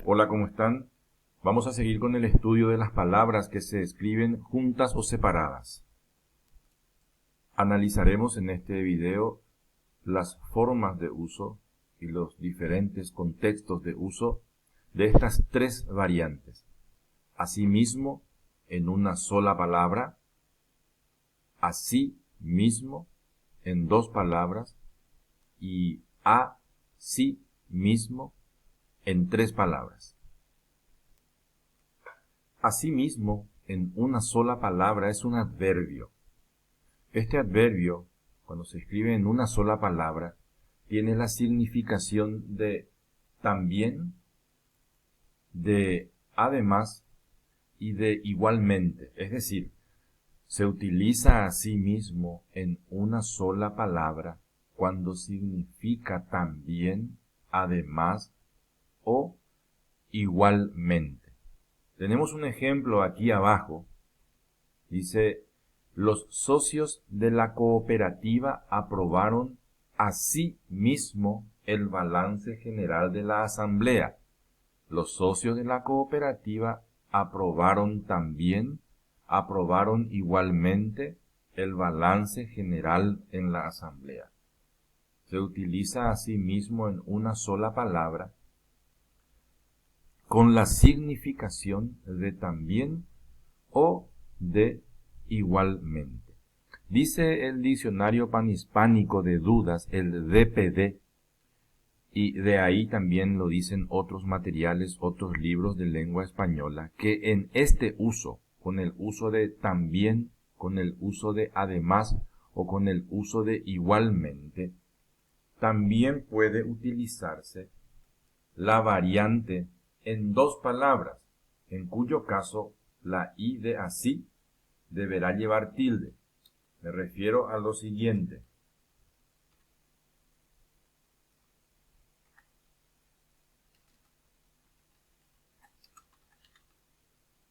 Hola, ¿cómo están? Vamos a seguir con el estudio de las palabras que se escriben juntas o separadas. Analizaremos en este video las formas de uso y los diferentes contextos de uso de estas tres variantes. Asimismo, en una sola palabra, así mismo, en dos palabras, y a sí mismo, en tres palabras. Asimismo, en una sola palabra es un adverbio. Este adverbio, cuando se escribe en una sola palabra, tiene la significación de también, de además y de igualmente. Es decir, se utiliza a sí mismo en una sola palabra cuando significa también, además o igualmente. Tenemos un ejemplo aquí abajo. Dice, los socios de la cooperativa aprobaron asimismo el balance general de la asamblea. Los socios de la cooperativa aprobaron igualmente el balance general en la asamblea. Se utiliza asimismo en una sola palabra con la significación de también o de igualmente. Dice el diccionario panhispánico de dudas, el DPD, y de ahí también lo dicen otros materiales, otros libros de lengua española, que en este uso, con el uso de también, con el uso de además o con el uso de igualmente, también puede utilizarse la variante en dos palabras, en cuyo caso la I de así deberá llevar tilde. Me refiero a lo siguiente.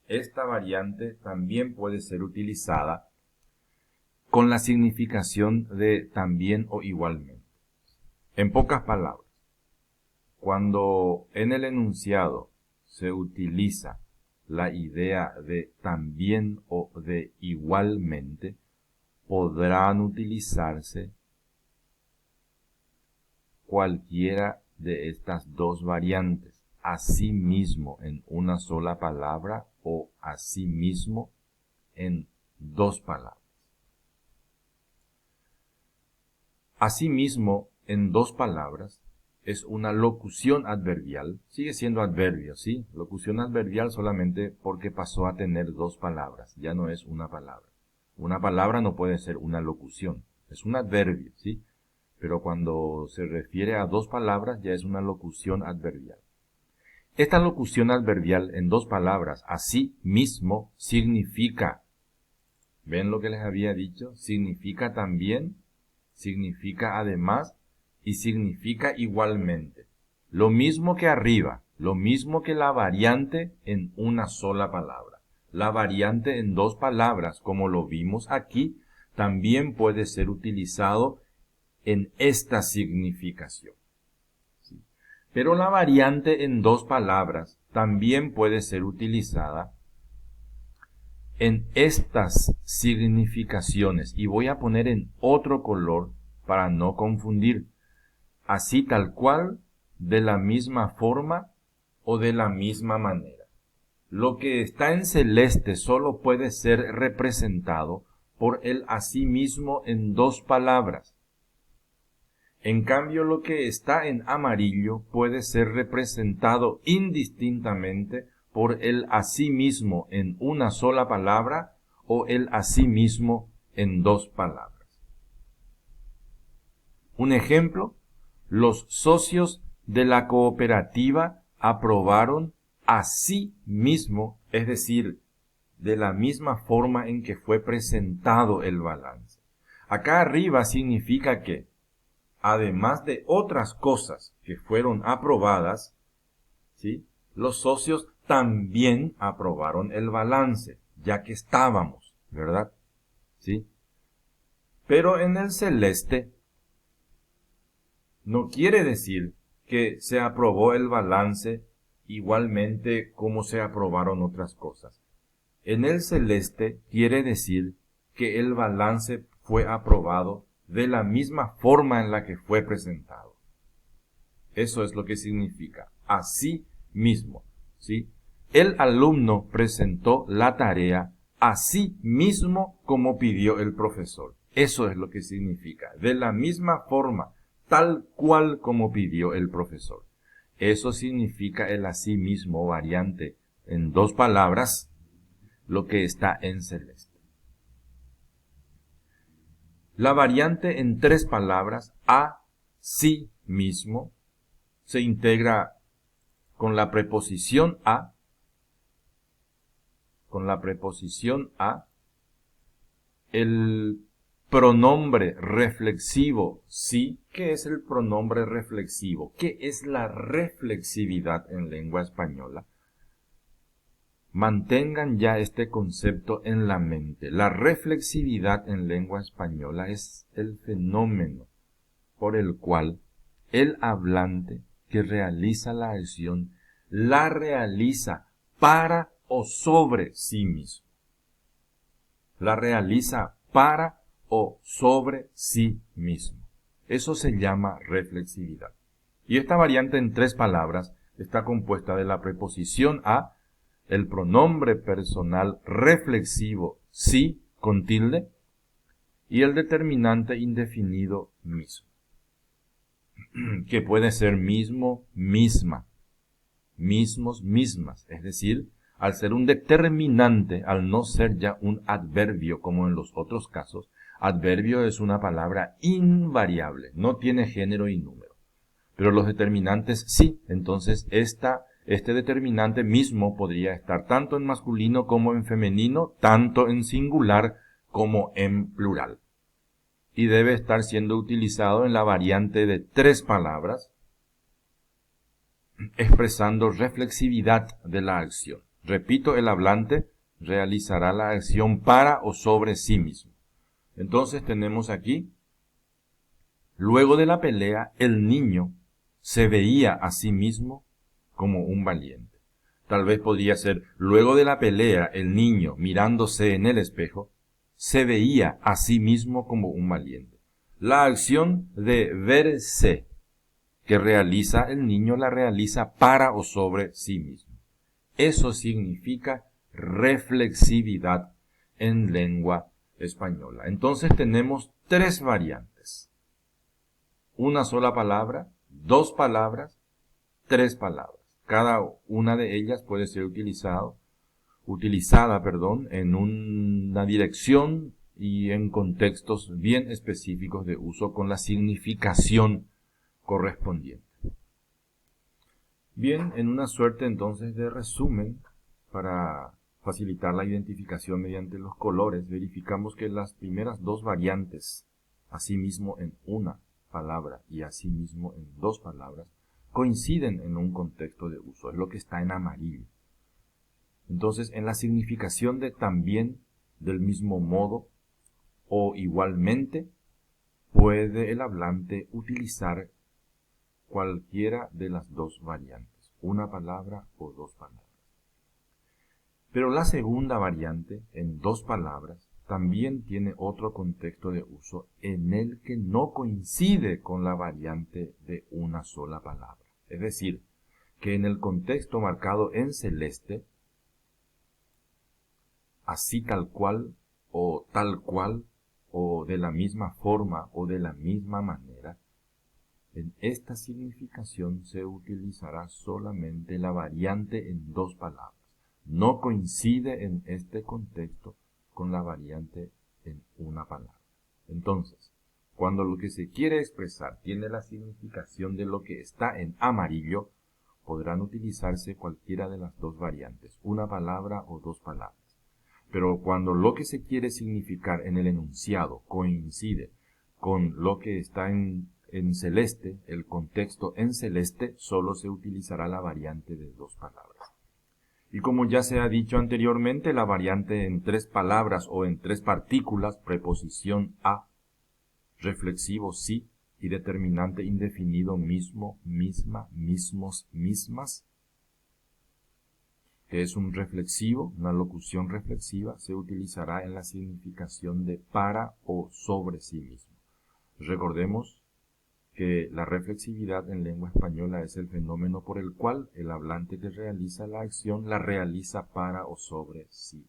Esta variante también puede ser utilizada con la significación de también o igualmente. En pocas palabras, cuando en el enunciado se utiliza la idea de también o de igualmente, podrán utilizarse cualquiera de estas dos variantes, asimismo en una sola palabra o asimismo en dos palabras. Asimismo en dos palabras es una locución adverbial, sigue siendo adverbio, ¿sí? Locución adverbial solamente porque pasó a tener dos palabras, ya no es una palabra. Una palabra no puede ser una locución, es un adverbio, ¿sí? Pero cuando se refiere a dos palabras ya es una locución adverbial. Esta locución adverbial en dos palabras, así mismo, significa, ¿ven lo que les había dicho? Significa también, significa además y significa igualmente. Lo mismo que arriba, lo mismo que la variante en una sola palabra. La variante en dos palabras, como lo vimos aquí, también puede ser utilizado en esta significación. ¿Sí? Pero la variante en dos palabras también puede ser utilizada en estas significaciones. Y voy a poner en otro color para no confundir. Así tal cual, de la misma forma o de la misma manera. Lo que está en celeste solo puede ser representado por el asimismo en dos palabras. En cambio, lo que está en amarillo puede ser representado indistintamente por el asimismo en una sola palabra o el asimismo en dos palabras. Un ejemplo, los socios de la cooperativa aprobaron asimismo, es decir, de la misma forma en que fue presentado el balance. Acá arriba significa que, además de otras cosas que fueron aprobadas, ¿sí?, los socios también aprobaron el balance, ya que estábamos, ¿verdad? ¿Sí? Pero en el celeste no quiere decir que se aprobó el balance igualmente como se aprobaron otras cosas. En el celeste quiere decir que el balance fue aprobado de la misma forma en la que fue presentado. Eso es lo que significa. Así mismo, ¿sí? El alumno presentó la tarea así mismo como pidió el profesor. Eso es lo que significa. De la misma forma, tal cual como pidió el profesor. Eso significa el así mismo variante en dos palabras, lo que está en celeste. La variante en tres palabras, así mismo, se integra con la preposición a, el pronombre reflexivo sí. ¿Qué es el pronombre reflexivo? ¿Qué es la reflexividad en lengua española? Mantengan ya este concepto en la mente. La reflexividad en lengua española es el fenómeno por el cual el hablante que realiza la acción la realiza para o sobre sí mismo. La realiza para o sobre sí mismo. Eso se llama reflexividad. Y esta variante en tres palabras está compuesta de la preposición a, el pronombre personal reflexivo sí con tilde y el determinante indefinido mismo, que puede ser mismo, misma, mismos, mismas, es decir, al ser un determinante, al no ser ya un adverbio como en los otros casos, adverbio es una palabra invariable, no tiene género y número. Pero los determinantes sí, entonces este determinante mismo podría estar tanto en masculino como en femenino, tanto en singular como en plural. Y debe estar siendo utilizado en la variante de tres palabras, expresando reflexividad de la acción. Repito, el hablante realizará la acción para o sobre sí mismo. Entonces tenemos aquí, luego de la pelea, el niño se veía a sí mismo como un valiente. Tal vez podría ser, luego de la pelea, el niño, mirándose en el espejo, se veía a sí mismo como un valiente. La acción de verse que realiza el niño la realiza para o sobre sí mismo. Eso significa reflexividad en lengua española. Entonces tenemos tres variantes. Una sola palabra, dos palabras, tres palabras. Cada una de ellas puede ser utilizada, en una dirección y en contextos bien específicos de uso con la significación correspondiente. Bien, en una suerte entonces de resumen, para facilitar la identificación mediante los colores, verificamos que las primeras dos variantes, asimismo en una palabra y asimismo en dos palabras, coinciden en un contexto de uso, es lo que está en amarillo. Entonces, en la significación de también, del mismo modo o igualmente, puede el hablante utilizar cualquiera de las dos variantes, una palabra o dos palabras. Pero la segunda variante, en dos palabras, también tiene otro contexto de uso en el que no coincide con la variante de una sola palabra. Es decir, que en el contexto marcado en celeste, así tal cual, o de la misma forma, o de la misma manera, en esta significación se utilizará solamente la variante en dos palabras. No coincide en este contexto con la variante en una palabra. Entonces, cuando lo que se quiere expresar tiene la significación de lo que está en amarillo, podrán utilizarse cualquiera de las dos variantes, una palabra o dos palabras. Pero cuando lo que se quiere significar en el enunciado coincide con lo que está en celeste, el contexto en celeste, solo se utilizará la variante de dos palabras. Y como ya se ha dicho anteriormente, la variante en tres palabras o en tres partículas, preposición a, reflexivo sí y determinante indefinido mismo, misma, mismos, mismas, que es un reflexivo, una locución reflexiva, se utilizará en la significación de para o sobre sí mismo. Recordemos que la reflexividad en lengua española es el fenómeno por el cual el hablante que realiza la acción la realiza para o sobre sí